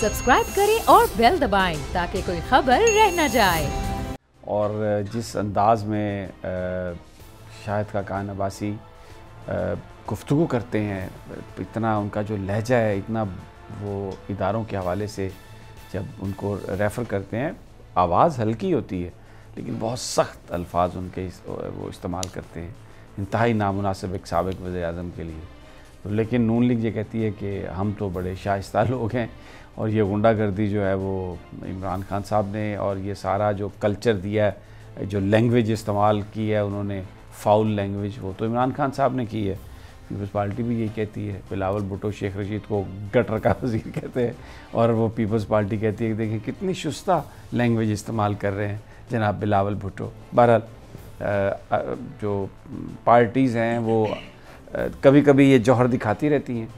Subscribe करें और bell दबाएं ताकि कोई खबर रह न जाए। और जिस अंदाज में शाहिद खाकान अब्बासी गुफ्तगू करते हैं, इतना उनका जो लहजा है, इतना वो इदारों के हवाले से जब उनको रेफ़र करते हैं, आवाज़ हल्की होती है लेकिन बहुत सख्त अल्फाज उनके वो इस्तेमाल करते हैं, इंतहाई नामुनासिब एक साबिक़ वज़ीर-ए-आज़म के लिए। तो लेकिन नून लीग ये कहती है कि हम तो बड़े शाइस्ता लोग हैं और ये गुंडागर्दी जो है वो इमरान खान साहब ने, और ये सारा जो कल्चर दिया है, जो लैंग्वेज इस्तेमाल की है उन्होंने, फाउल लैंग्वेज, वो तो इमरान खान साहब ने की है। पीपल्स पार्टी भी यही कहती है। बिलावल भुट्टो शेख रशीद को गटर का वज़ीर कहते हैं और वो पीपल्स पार्टी कहती है कि देखिए कितनी शुस्ता लैंग्वेज इस्तेमाल कर रहे हैं जनाब बिलावल भुट्टो। बहरहाल जो पार्टीज़ हैं वो कभी कभी ये जौहर दिखाती रहती हैं।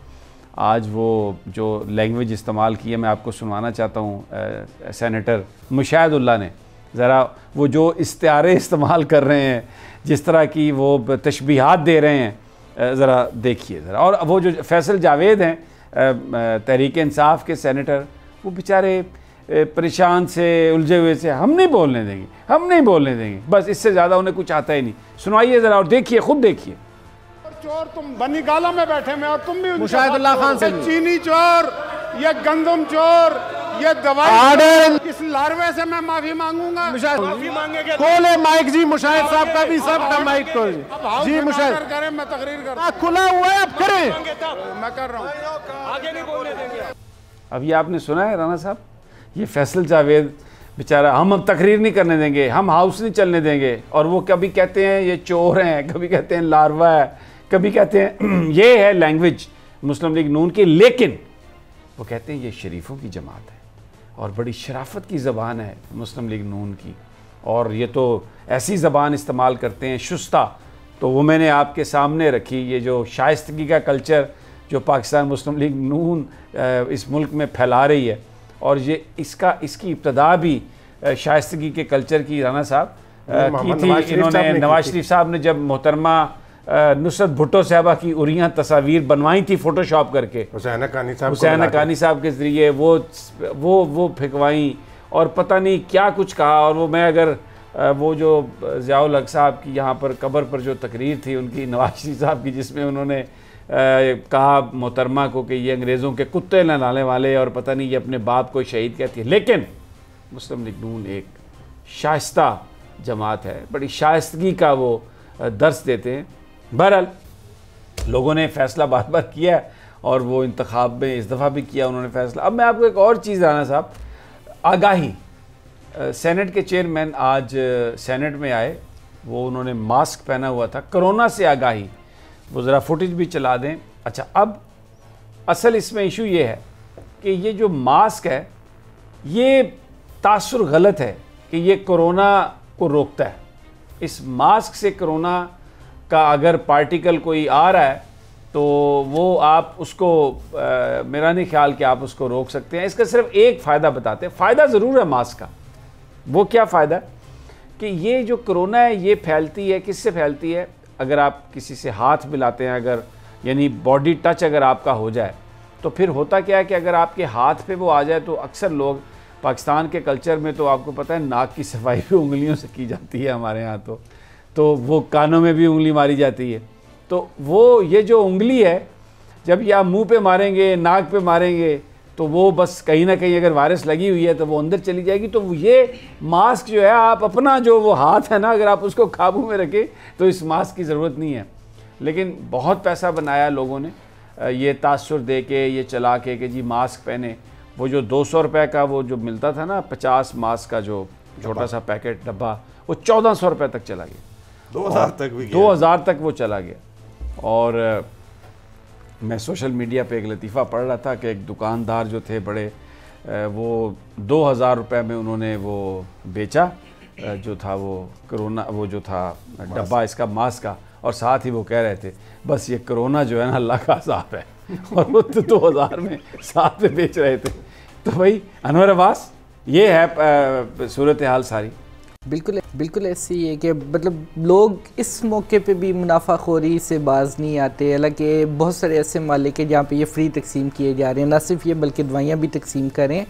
आज वो जो लैंग्वेज इस्तेमाल की है मैं आपको सुनवाना चाहता हूँ। सेनेटर मुशाहिदुल्लाह ने, ज़रा वो जो इस्तिआरे इस्तेमाल कर रहे हैं, जिस तरह की वो तशबीहात दे रहे हैं, ज़रा देखिए ज़रा। और वो जो फैसल जावेद हैं तहरीक इंसाफ के सेनेटर, वो बेचारे परेशान से, उलझे हुए से, हम नहीं बोलने देंगे, हम नहीं बोलने देंगे, बस इससे ज़्यादा उन्हें कुछ आता ही नहीं। सुनाइए ज़रा और देखिए, खुद देखिए। चोर तुम बनी गाला में बैठे में और तुम भी मुशाहिदुल्लाह खान से चीनी चोर, ये गंदम चोर, ये दवाई, इस लार्वे से मैं माफी मांगूंगा। माफी मांगेंगे। खोले माइक जी, मुशाहिद साहब का भी, सब का माइक खोल जी। मुशाहिद करें, मैं तकरीर कर, खुला हुआ है, अब करें। मैं कर रहा हूँ, आगे नहीं बोलने देंगे। अब ये आपने सुना है राना साहब, ये फैसल जावेद बेचारा, हम अब तकरीर नहीं करने देंगे, हम हाउस नहीं चलने देंगे, और वो कभी कहते हैं ये चोर हैं, कभी कहते हैं लार्वा है, कभी कहते हैं ये है लैंग्वेज मुस्लिम लीग नून की, लेकिन वो कहते हैं ये शरीफों की जमात है और बड़ी शराफत की ज़बान है मुस्लिम लीग नून की, और ये तो ऐसी ज़बान इस्तेमाल करते हैं शुस्ता। तो वो मैंने आपके सामने रखी, ये जो शाइस्तगी का कल्चर जो पाकिस्तान मुस्लिम लीग नून इस मुल्क में फैला रही है, और ये इसकी इब्तदा भी शाइस्तगी के कल्चर की राना साहब की थी। इन्होंने, नवाज शरीफ साहब ने जब मोहतरमा नुसरत भुट्टो साहबा की उरियाँ तस्वीर बनवाई थी फ़ोटोशॉप करके, हुसैन कानी साहब के ज़रिए वो फिकवाई और पता नहीं क्या कुछ कहा। और वो मैं अगर वो जो ज़ियाउल हक साहब की यहाँ पर कब्र पर जो तकरीर थी उनकी, नवाज शरीफ साहब की, जिसमें उन्होंने कहा मोहतरमा को कि ये अंग्रेज़ों के कुत्ते नहलाने वाले, और पता नहीं ये अपने बाप को शहीद कहती है। लेकिन मुस्लिम लीग नून एक शाइस्ता जमात है, बड़ी शाइस्तगी का वो दर्स देते हैं। बहरहाल लोगों ने फ़ैसला बार बार किया और वो इंतखाब में इस दफ़ा भी किया उन्होंने फ़ैसला। अब मैं आपको एक और चीज़ राना साहब, आगाही, सेनेट के चेयरमैन आज सेनेट में आए, वो उन्होंने मास्क पहना हुआ था, कोरोना से आगाही, वो ज़रा फुटेज भी चला दें। अच्छा, अब असल इसमें इशू ये है कि ये जो मास्क है ये तासुर गलत है कि ये कोरोना को रोकता है। इस मास्क से कोरोना का अगर पार्टिकल कोई आ रहा है तो वो आप उसको मेरा नहीं ख्याल कि आप उसको रोक सकते हैं। इसका सिर्फ एक फ़ायदा बताते हैं, फ़ायदा ज़रूर है मास्क का। वो क्या फ़ायदा कि ये जो कोरोना है ये फैलती है, किससे फैलती है? अगर आप किसी से हाथ मिलाते हैं, अगर यानी बॉडी टच अगर आपका हो जाए, तो फिर होता क्या है कि अगर आपके हाथ पे वो आ जाए, तो अक्सर लोग पाकिस्तान के कल्चर में तो आपको पता है नाक की सफाई भी उंगलियों से की जाती है हमारे यहाँ, तो वो कानों में भी उंगली मारी जाती है। तो वो ये जो उंगली है, जब या मुंह पे मारेंगे, नाक पे मारेंगे, तो वो बस कहीं ना कहीं अगर वायरस लगी हुई है तो वो अंदर चली जाएगी। तो ये मास्क जो है, आप अपना जो वो हाथ है ना, अगर आप उसको काबू में रखें तो इस मास्क की ज़रूरत नहीं है। लेकिन बहुत पैसा बनाया लोगों ने ये तासुर दे के, ये चला के कि जी मास्क पहने। वो जो 200 रुपये का वो जो मिलता था ना 50 मास्क का जो छोटा सा पैकेट डब्बा, वो 1400 रुपये तक चला गया, 2000 तक भी, 2000 तक वो चला गया। और मैं सोशल मीडिया पे एक लतीफ़ा पढ़ रहा था कि एक दुकानदार जो थे बड़े, वो 2000 रुपये में उन्होंने वो बेचा जो था वो कोरोना, वो जो था डब्बा इसका मास्क का, और साथ ही वो कह रहे थे बस ये कोरोना जो है ना अल्लाह का अज़ाब है, और वो तो 2000 में साथ में बेच रहे थे। तो भाई अनवर अब्बास, ये है सूरत हाल सारी। बिल्कुल बिल्कुल ऐसे ही है कि मतलब लोग इस मौके पे भी मुनाफाखोरी से बाज नहीं आते। हालांकि बहुत सारे ऐसे मालिक हैं जहाँ पे ये फ्री तकसीम किए जा रहे हैं, ना सिर्फ ये बल्कि दवाइयाँ भी तकसीम करें।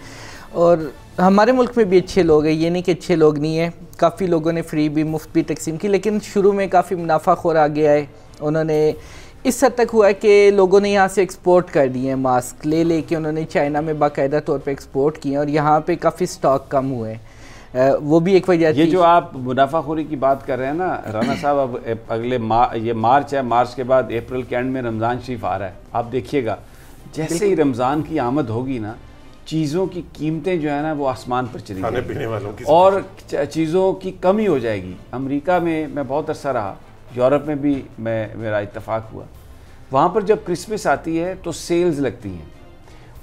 और हमारे मुल्क में भी अच्छे लोग हैं, ये नहीं कि अच्छे लोग नहीं हैं, काफ़ी लोगों ने फ्री भी मुफ्त भी तकसीम की, लेकिन शुरू में काफ़ी मुनाफाखोर आ गया है। उन्होंने इस हद तक हुआ है कि लोगों ने यहाँ से एक्सपोर्ट कर दिए हैं, मास्क ले के उन्होंने चाइना में बाकायदा तौर पे एक्सपोर्ट किए हैं और यहाँ पे काफ़ी स्टॉक कम हुए हैं। वो भी एक वजह। ये जो आप मुनाफाखोरी की बात कर रहे हैं ना राना साहब, अब अगले ये मार्च है, मार्च के बाद अप्रैल के एंड में रमज़ान शरीफ आ रहा है। आप देखिएगा जैसे ही रमज़ान की आमद होगी ना, चीज़ों की कीमतें जो है ना वो आसमान पर चली खाने पीने वालों की और चीज़ों की कमी हो जाएगी। अमेरिका में मैं बहुत अरसा रहा, यूरोप में भी मेरा इत्तेफाक हुआ। वहाँ पर जब क्रिसमस आती है तो सेल्स लगती हैं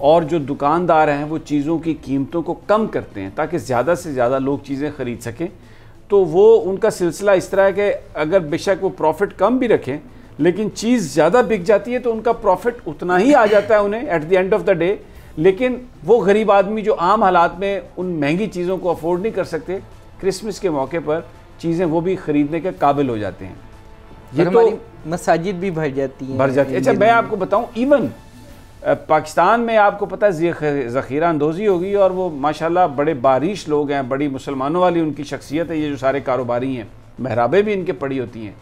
और जो दुकानदार हैं वो चीज़ों की कीमतों को कम करते हैं ताकि ज़्यादा से ज़्यादा लोग चीज़ें ख़रीद सकें। तो वो उनका सिलसिला इस तरह है कि अगर बेशक वो प्रॉफिट कम भी रखें लेकिन चीज़ ज़्यादा बिक जाती है तो उनका प्रॉफिट उतना ही आ जाता है उन्हें at the end of the day. लेकिन वो गरीब आदमी जो आम हालात में उन महंगी चीज़ों को अफोर्ड नहीं कर सकते, क्रिसमस के मौके पर चीज़ें वो भी ख़रीदने के काबिल हो जाते हैं। ये तो मसाजिद भी भर जाती है। अच्छा मैं आपको बताऊं, इवन पाकिस्तान में आपको पता है ज़ख़ीरा अंदोज़ी होगी और वो माशाल्लाह बड़े बारिश लोग हैं, बड़ी मुसलमानों वाली उनकी शख्सियत है। ये जो सारे कारोबारी हैं, महराबें भी इनके पड़ी होती हैं,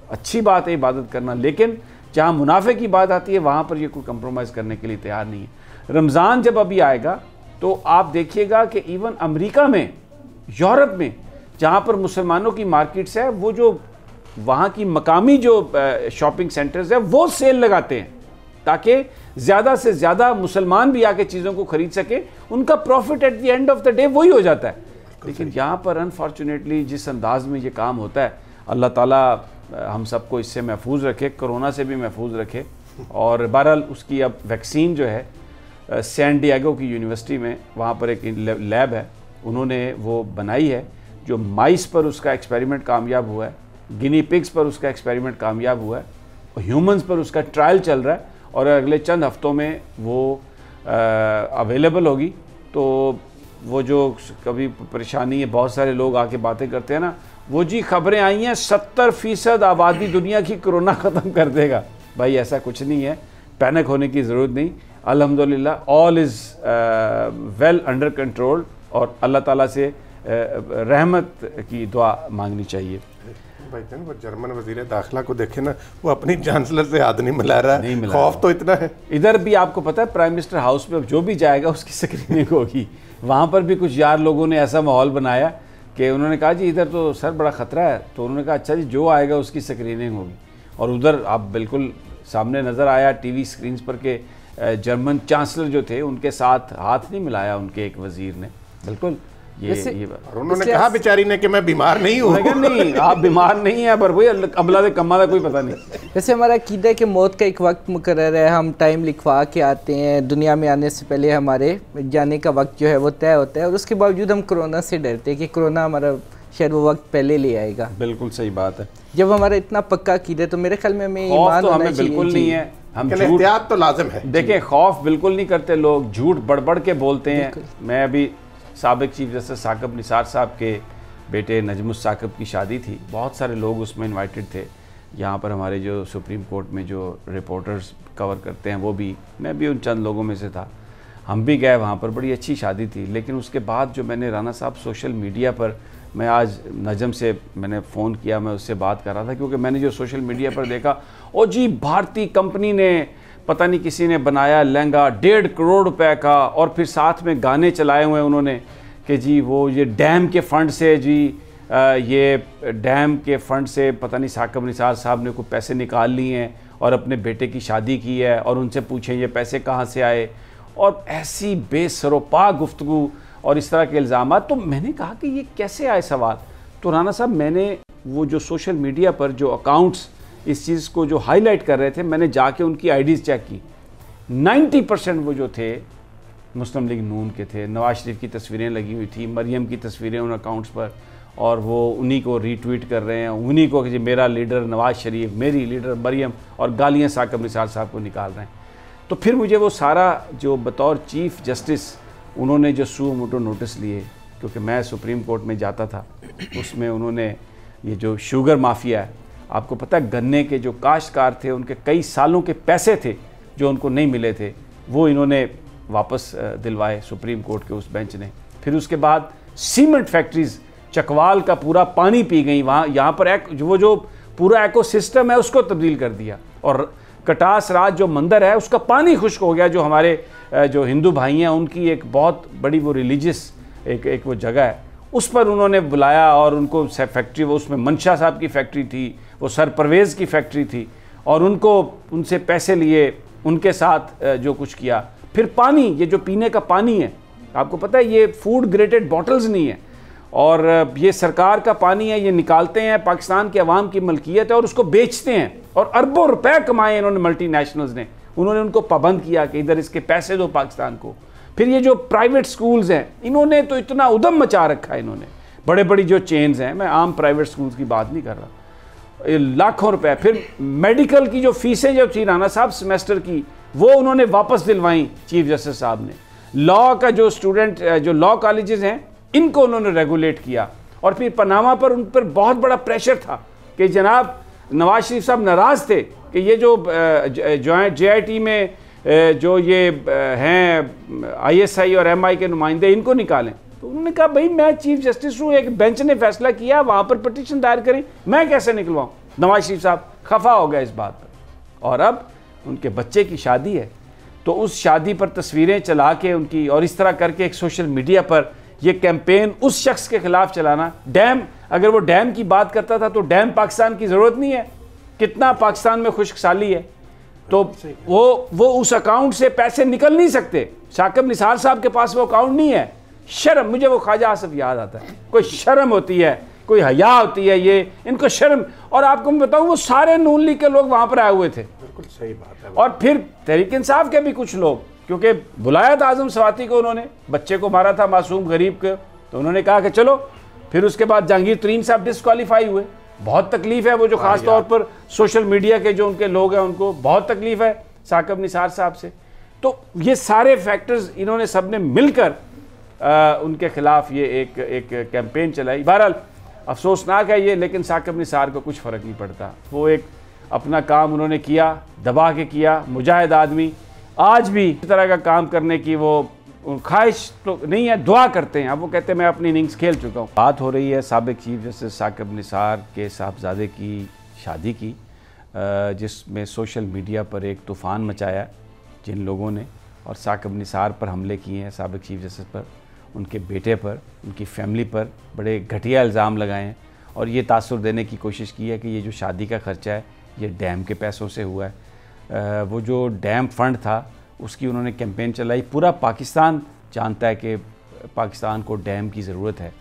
अच्छी बात है इबादत करना, लेकिन जहाँ मुनाफे की बात आती है वहाँ पर ये कोई कंप्रोमाइज़ करने के लिए तैयार नहीं है। रमज़ान जब अभी आएगा तो आप देखिएगा कि इवन अमेरिका में, यूरोप में, जहाँ पर मुसलमानों की मार्केट्स है, वो जो वहाँ की मकामी जो शॉपिंग सेंटर्स है वो सेल लगाते हैं ताकि ज़्यादा से ज़्यादा मुसलमान भी आके चीज़ों को ख़रीद सके। उनका profit at the end of the day वही हो जाता है। लेकिन यहाँ पर अनफॉर्चुनेटली जिस अंदाज में ये काम होता है, अल्लाह ताला हम सबको इससे महफूज रखे, कोरोना से भी महफूज रखे। और बहरहाल उसकी अब वैक्सीन जो है सैन डिएगो की यूनिवर्सिटी में, वहाँ पर एक लैब है, उन्होंने वो बनाई है जो माइस पर उसका एक्सपेरिमेंट कामयाब हुआ है, गिनी पिग्स पर उसका एक्सपेरिमेंट कामयाब हुआ है और ह्यूमंस पर उसका ट्रायल चल रहा है और अगले चंद हफ्तों में वो अवेलेबल होगी। तो वो जो कभी परेशानी है, बहुत सारे लोग आके बातें करते हैं ना, वो जी खबरें आई हैं 70% आबादी दुनिया की कोरोना ख़त्म कर देगा। भाई ऐसा कुछ नहीं है, पैनिक होने की ज़रूरत नहीं। अल्हम्दुलिल्लाह all is well under control और अल्लाह ताला से रहमत की दुआ मांगनी चाहिए। भाईजान वो जर्मन वज़ीर दाखिला को देखे ना, वो अपनी चांसलर से हाथ नहीं मिला रहा है, खौफ तो इतना है। इधर भी आपको पता है प्राइम मिनिस्टर हाउस में जो भी जाएगा उसकी स्क्रीनिंग होगी। वहाँ पर भी कुछ यार लोगों ने ऐसा माहौल बनाया कि उन्होंने कहा जी इधर तो सर बड़ा ख़तरा है, तो उन्होंने कहा अच्छा जी जो आएगा उसकी स्क्रीनिंग होगी। और उधर आप बिल्कुल सामने नज़र आया टीवी स्क्रीन पर के जर्मन चांसलर जो थे उनके साथ हाथ नहीं मिलाया उनके एक वज़ीर ने। बिल्कुल ये और उन्होंने कहा बेचारी ने कि मैं बीमार नहीं हूँ। नहीं आप बीमार नहीं है, पर वही अबला दे कम्मा का कोई पता नहीं। वैसे हमारा अकीदा है कि मौत का एक वक्त मुकर्रर है, हम टाइम लिखवा के आते हैं, दुनिया में आने से पहले हमारे जाने का वक्त जो है वो तय होता है और उसके बावजूद हम कोरोना से डरते हैं कि कोरोना हमारा शायद वो वक्त पहले ले आएगा। बिल्कुल सही बात है। जब हमारा इतना पक्का अकीदा है तो मेरे ख्याल में हमें ईमान होना चाहिए। बिल्कुल नहीं है, हम एहतियात तो लाजिम है। देखें खौफ बिल्कुल नहीं करते लोग, झूठ बढ़ के बोलते हैं। मैं अभी साबिक चीफ जस्टिस साकिब निसार साहब के बेटे नजमुस साकिब की शादी थी, बहुत सारे लोग उसमें इनवाइटेड थे। यहाँ पर हमारे जो सुप्रीम कोर्ट में जो रिपोर्टर्स कवर करते हैं वो भी, मैं भी उन चंद लोगों में से था। हम भी गए वहाँ पर, बड़ी अच्छी शादी थी। लेकिन उसके बाद जो मैंने राना साहब सोशल मीडिया पर, मैं आज नजम से मैंने फ़ोन किया, मैं उससे बात कर रहा था क्योंकि मैंने जो सोशल मीडिया पर देखा, ओ जी भारतीय कंपनी ने पता नहीं किसी ने बनाया लहंगा 1.5 करोड़ रुपए का और फिर साथ में गाने चलाए हुए उन्होंने कि जी वो ये डैम के फ़ंड से जी ये डैम के फ़ंड से पता नहीं साकिब निसार साहब ने कोई पैसे निकाल लिए हैं और अपने बेटे की शादी की है और उनसे पूछें ये पैसे कहाँ से आए, और ऐसी बेसरोपा गुफ्तगू और इस तरह के इल्ज़ाम। तो मैंने कहा कि ये कैसे आए सवाल। तो राना साहब मैंने वो जो सोशल मीडिया पर जो अकाउंट्स इस चीज़ को जो हाईलाइट कर रहे थे, मैंने जाके उनकी आईडीज़ चेक की। 90% वो जो थे मुस्लिम लीग नून के थे। नवाज शरीफ की तस्वीरें लगी हुई थी, मरियम की तस्वीरें उन अकाउंट्स पर, और वो उन्हीं को रीट्वीट कर रहे हैं, उन्हीं को कि मेरा लीडर नवाज शरीफ, मेरी लीडर मरियम, और गालियाँ साकिब निसार साहब को निकाल रहे हैं। तो फिर मुझे वो सारा जो बतौर चीफ जस्टिस उन्होंने जो सू मोटो नोटिस लिए, क्योंकि मैं सुप्रीम कोर्ट में जाता था उसमें उन्होंने ये जो शुगर माफिया है, आपको पता है गन्ने के जो काश्तकार थे उनके कई सालों के पैसे थे जो उनको नहीं मिले थे, वो इन्होंने वापस दिलवाए सुप्रीम कोर्ट के उस बेंच ने। फिर उसके बाद सीमेंट फैक्ट्रीज, चकवाल का पूरा पानी पी गई वहाँ, यहाँ पर वो जो पूरा इकोसिस्टम है उसको तब्दील कर दिया। और कटास राज जो मंदिर है उसका पानी खुश्क हो गया, जो हमारे जो हिंदू भाई हैं उनकी एक बहुत बड़ी वो रिलीजियस एक वो जगह है, उस पर उन्होंने बुलाया और उनको फैक्ट्री, वो उसमें मंशा साहब की फैक्ट्री थी, वो सर परवेज़ की फैक्ट्री थी, और उनको उनसे पैसे लिए, उनके साथ जो कुछ किया। फिर पानी, ये जो पीने का पानी है, आपको पता है ये फूड ग्रेडेड बॉटल्स नहीं है, और ये सरकार का पानी है, ये निकालते हैं, पाकिस्तान के अवाम की मलकियत है और उसको बेचते हैं, और अरबों रुपए कमाए इन्होंने मल्टीनेशनल्स ने। उन्होंने उनको पाबंद किया कि इधर इसके पैसे दो पाकिस्तान को। फिर ये जो प्राइवेट स्कूल्स हैं, इन्होंने तो इतना उदम मचा रखा है, इन्होंने बड़े बड़ी जो चेन्स हैं, मैं आम प्राइवेट स्कूल्स की बात नहीं कर रहा, लाखों रुपए। फिर मेडिकल की जो फीसें जो थी राना साहब सेमेस्टर की, वो उन्होंने वापस दिलवाई चीफ जस्टिस साहब ने। लॉ का जो स्टूडेंट, जो लॉ कॉलेजेस हैं, इनको उन्होंने रेगुलेट किया। और फिर पनामा पर उन पर बहुत बड़ा प्रेशर था कि जनाब नवाज शरीफ साहब नाराज़ थे कि ये जो JIT में जो ये हैं ISI और MI के नुमाइंदे, इनको निकालें। तो उन्होंने कहा भाई मैं चीफ जस्टिस हूँ, एक बेंच ने फैसला किया, वहाँ पर पिटीशन दायर करें, मैं कैसे निकलवाऊँ। नवाज शरीफ साहब खफा हो गए इस बात पर। और अब उनके बच्चे की शादी है, तो उस शादी पर तस्वीरें चला के उनकी, और इस तरह करके एक सोशल मीडिया पर ये कैंपेन उस शख्स के खिलाफ चलाना। डैम, अगर वो डैम की बात करता था तो डैम पाकिस्तान की ज़रूरत नहीं है, कितना पाकिस्तान में खुशकसाली है, तो वो उस अकाउंट से पैसे निकल नहीं सकते। शाकिब निसार साहब के पास वो अकाउंट नहीं है। शर्म, मुझे वो ख्वाजा आसिफ याद आता है, कोई शर्म होती है, कोई हया होती है, ये इनको शर्म। और आपको मैं बताऊं, वो सारे नून लीग के लोग वहां पर आए हुए थे। बिल्कुल सही बात है। और फिर तहरीक इंसाफ के भी कुछ लोग, क्योंकि बुलाया था आजम सवाती को, उन्होंने बच्चे को मारा था मासूम गरीब के, तो उन्होंने कहा कि चलो। फिर उसके बाद जहांगीर तरीन साहब डिस्क्वालीफाई हुए। बहुत तकलीफ है, वो जो खास तौर पर सोशल मीडिया के जो उनके लोग हैं उनको बहुत तकलीफ है शाकिब निसार साहब से। तो ये सारे फैक्टर्स इन्होंने सबने मिलकर उनके खिलाफ ये एक कैंपेन चलाई। बहरहाल अफसोसनाक है ये, लेकिन शाकिब निसार को कुछ फ़र्क नहीं पड़ता। वो एक अपना काम उन्होंने किया, दबा के किया, मुजाहिद आदमी। आज भी इस तरह का काम करने की वो ख्वाहिश तो नहीं है, दुआ करते हैं। अब वो कहते हैं मैं अपनी इनिंग्स खेल चुका हूँ। बात हो रही है साबिक चीफ जस्टिस शाकिब निसार के साहबजादे की शादी की, जिसमें सोशल मीडिया पर एक तूफ़ान मचाया जिन लोगों ने, और शाकिब निसार पर हमले किए हैं, साबिक चीफ जस्टिस पर, उनके बेटे पर, उनकी फैमिली पर बड़े घटिया इल्ज़ाम लगाए हैं, और ये तासुर देने की कोशिश की है कि ये जो शादी का ख़र्चा है ये डैम के पैसों से हुआ है। वो जो डैम फंड था उसकी उन्होंने कैंपेन चलाई। पूरा पाकिस्तान जानता है कि पाकिस्तान को डैम की ज़रूरत है।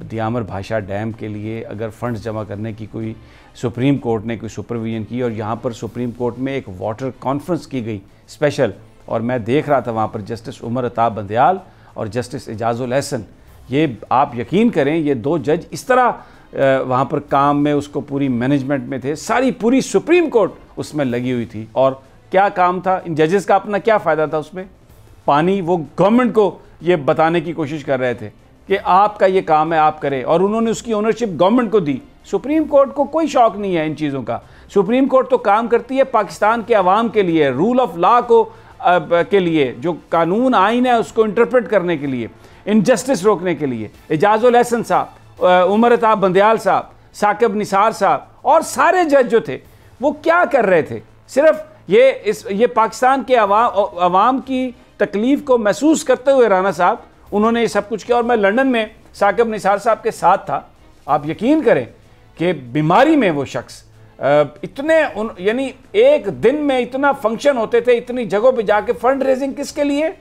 दियामर भाषा डैम के लिए अगर फ़ंड्स जमा करने की कोई सुप्रीम कोर्ट ने कोई सुपरविजन की, और यहाँ पर सुप्रीम कोर्ट में एक वाटर कॉन्फ्रेंस की गई स्पेशल, और मैं देख रहा था वहाँ पर जस्टिस उमर अता बंदयाल और जस्टिस एजाजुल एहसन, ये आप यकीन करें ये दो जज इस तरह वहाँ पर काम में, उसको पूरी मैनेजमेंट में थे, सारी पूरी सुप्रीम कोर्ट उसमें लगी हुई थी। और क्या काम था इन जजेस का, अपना क्या फ़ायदा था उसमें, पानी, वो गवर्नमेंट को ये बताने की कोशिश कर रहे थे कि आपका ये काम है आप करें, और उन्होंने उसकी ओनरशिप गवर्नमेंट को दी। सुप्रीम कोर्ट को कोई शौक नहीं है इन चीज़ों का। सुप्रीम कोर्ट तो काम करती है पाकिस्तान के अवाम के लिए, रूल ऑफ लॉ को के लिए, जो कानून आइन है उसको इंटरप्रेट करने के लिए, इनजस्टिस रोकने के लिए। एजाजुल एहसन साहब, उमर अता बंदयाल साहब, शाकिब निसार साहब और सारे जज जो थे वो क्या कर रहे थे, सिर्फ ये पाकिस्तान के अवाम की तकलीफ़ को महसूस करते हुए राना साहब उन्होंने ये सब कुछ किया। और मैं लंदन में शाकिब निसार साहब के साथ था। आप यकीन करें कि बीमारी में वो शख्स इतने यानी एक दिन में इतना फंक्शन होते थे, इतनी जगहों पे जाके फंड रेजिंग किसके लिए,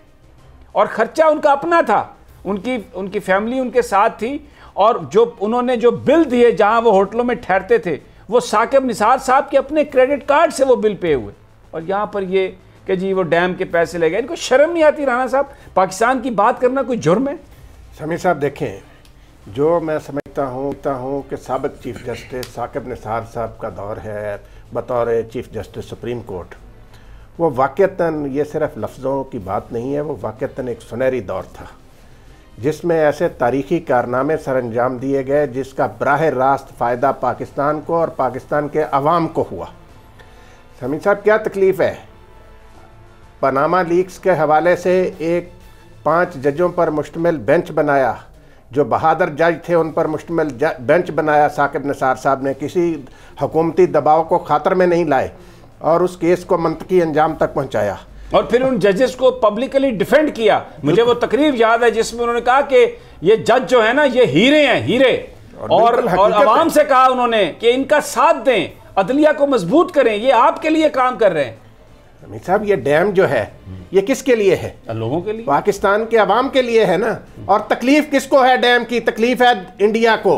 और ख़र्चा उनका अपना था, उनकी फैमिली उनके साथ थी, और जो उन्होंने जो बिल दिए जहां वो होटलों में ठहरते थे वो शाकिब निसार साहब के अपने क्रेडिट कार्ड से वो बिल पे हुए। और यहाँ पर ये कि जी वो डैम के पैसे ले गए, इनको शर्म नहीं आती राना साहब? पाकिस्तान की बात करना कोई जुर्म है? समीर साहब देखें, जो मैं समझता हूँ कि साबिक चीफ जस्टिस शाकिब निसार साहब का दौर है बतौर चीफ जस्टिस सुप्रीम कोर्ट, वो वाक़तन ये सिर्फ लफ्ज़ों की बात नहीं है, वो वाक़तन एक सुनहरी दौर था जिसमें ऐसे तारीखी कारनामे सर अंजाम दिए गए जिसका बराह रास्त फ़ायदा पाकिस्तान को और पाकिस्तान के अवाम को हुआ। समीर साहब, क्या तकलीफ़ है? पनामा लीक्स के हवाले से एक 5 जजों पर मुश्तमिल बेंच बनाया, जो बहादुर जज थे उन पर मुश्तमिल बेंच बनाया साकिब निसार साहब ने, किसी हुकूमती दबाव को खातर में नहीं लाए और उस केस को मंतकी अंजाम तक पहुँचाया और फिर उन जजेस को पब्लिकली डिफेंड किया। मुझे वो तकरीर याद है जिसमें उन्होंने कहा कि ये जज जो है ना ये हीरे हैं, हीरे, और आवाम से कहा उन्होंने कि इनका साथ दें, अदलिया को मजबूत करें, ये आपके लिए काम कर रहे हैं। अमीर साहब, ये डैम जो है ये किसके लिए है? लोगों के लिए, पाकिस्तान के अवाम के लिए है ना। और तकलीफ किसको है डैम की? तकलीफ है इंडिया को।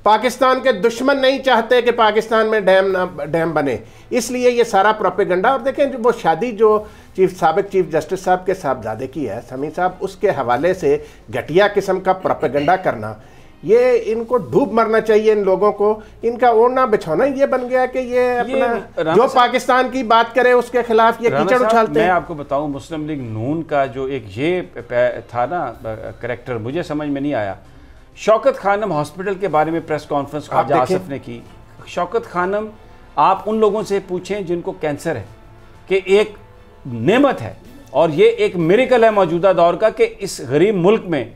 पाकिस्तान के दुश्मन नहीं चाहते कि पाकिस्तान में डैम बने, इसलिए ये सारा प्रोपेगेंडा। और देखें वो शादी जो साबिक चीफ जस्टिस साहब के साहबजादे की है समीर साहब, उसके हवाले से घटिया किस्म का प्रोपेगेंडा करना, ये इनको डूब मरना चाहिए। इन लोगों को इनका ओढ़ना बिछौना ये बन गया कि ये अपना जो पाकिस्तान की बात करे उसके खिलाफ ये कीचड़ उछालते हैं। मैं आपको बताऊं, मुस्लिम लीग नून का जो एक ये था ना करैक्टर, मुझे समझ में नहीं आया। शौकत खानम हॉस्पिटल के बारे में प्रेस कॉन्फ्रेंस ख्वाजा आसिफ ने की। शौकत खानम, आप उन लोगों से पूछें जिनको कैंसर है कि एक नेमत है और ये एक मिरेकल है मौजूदा दौर का कि इस गरीब मुल्क में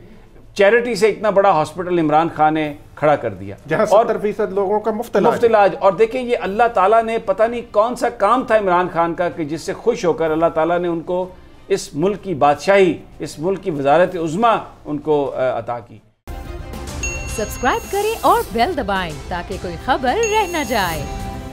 चैरिटी से इतना बड़ा हॉस्पिटल इमरान खान ने खड़ा कर दिया, जहां 70% लोगों का मुफ्त इलाज। और देखें ये अल्लाह ताला ने पता नहीं कौन सा काम था इमरान खान का कि जिससे खुश होकर अल्लाह ताला ने उनको इस मुल्क की बादशाही, इस मुल्क की वजारत उज़्मा उनको अता की। सब्सक्राइब करें और बेल दबाएं ताकि कोई खबर रह न जाए।